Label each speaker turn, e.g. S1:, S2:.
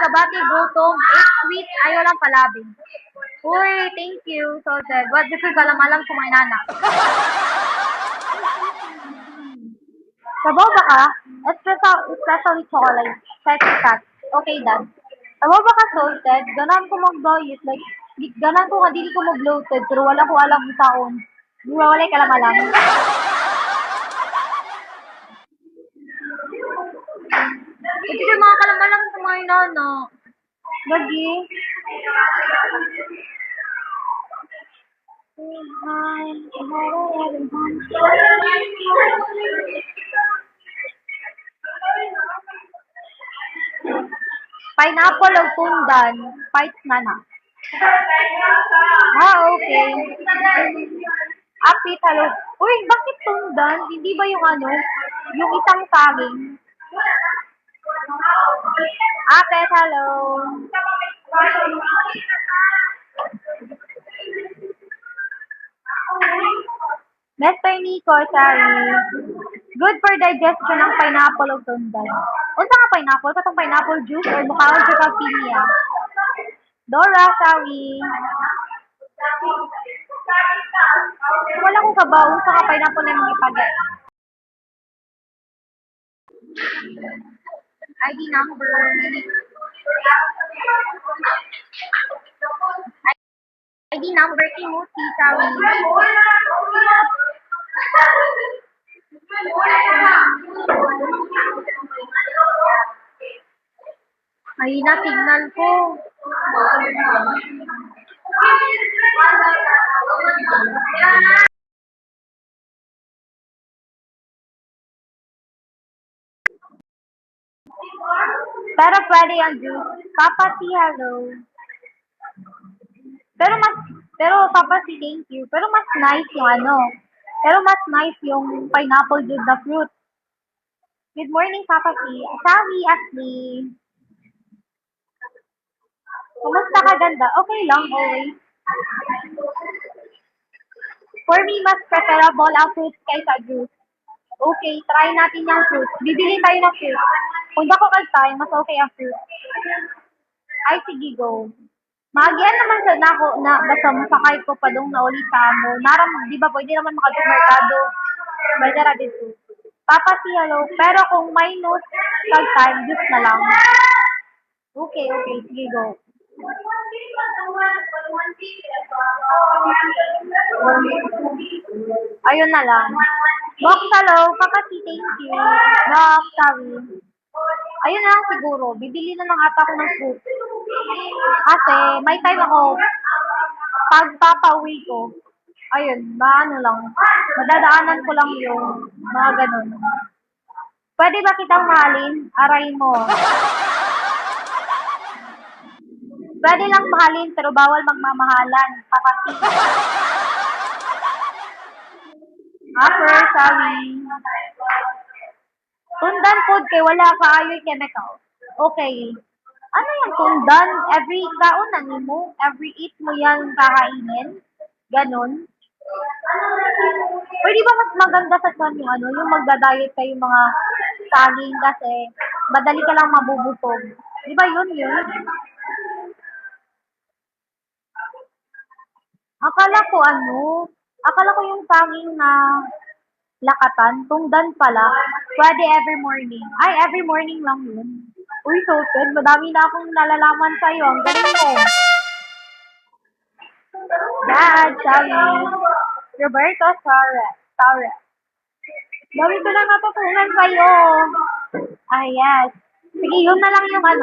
S1: kalabati, gutom, eat sweet, ayaw lang palabing. Uy, thank you, Salted. What this is alam-alam ko may nana. Sabaw ba ka? Especially chocolate. Certificate. Okay, dad. Sabaw ba ka, Salted? Ganan ko mag-diet. Like, ganan ko nga, dili ko mag-bloated. Pero wala ko alam kung taon. Di ba wala ka alam. Ito yung mga kalamalang sa mga inana. Lagi. Pineapple o tundan. Fight na na. Okay. Apit, hello. Uy, bakit tundan? Hindi ba yung ano? Yung isang saging? Apit, hello. Mr. Nico, sorry. Good for digestion ng pineapple o tundan. Unsa nga pineapple? Katong pineapple juice or mukhaon sa pinya? Dora, sorry. Wala ko kabaw sa ka pineapple na mga ipagay. ID number. ID number Timothy, sorry. Ay na, signal ko. Pero pwede yung juice. Papa T, hello. Pero Papa T, thank you. Pero mas nice yung ano. Pero mas nice yung pineapple juice na fruit. Good morning, Papa T. Sorry, Ashley. Kumusta ka, ganda? Okay lang, always. For me, mas preferable ang fruit kaysa juice. Okay, try natin yung fruit. Bibili tayo ng fruit. Kung bako tayo, mas okay ang fruit. Ay, sige, go. Magian naman sa nako na basta masakay ko pa dong na ulit sa mo. Naram, di ba pwede naman makadong merkado. Pwede ra dito. Papa si hello. Pero kung may note tag time, juice na lang. Okay, sige, go. Ayun na lang. Box, hello. Papa si thank you. Box, sorry. Ayun na lang siguro. Bibili na lang ata ako ng fruit. Kasi may time ako, pag papauwi ko, ayun, maano lang, madadaanan ko lang yung mga ganun. Pwede ba kitang mahalin? Aray mo. Pwede lang mahalin, pero bawal magmamahalan. Pakasi. Upper, sorry. Tundan food kay wala ka ayoy chemical. Okay. Ano yung tundan? Every kaunan mo, every eat mo yan kakainin? Ganon? Pwede ba mas maganda sa kanya yung ano, yung magda-diet kayo mga saging kasi madali ka lang mabubusog. Di ba yun? Akala ko yung saging na lakatan, tungdan pala, pwede every morning. Ay, every morning lang yun. Uy, Soted, madami na akong nalalaman sa'yo. Ang galing mo. Dad, sorry. Roberto, sorry. Dami ko na natutunan sa'yo. Ah, yes. Sige, yun na lang yung ano.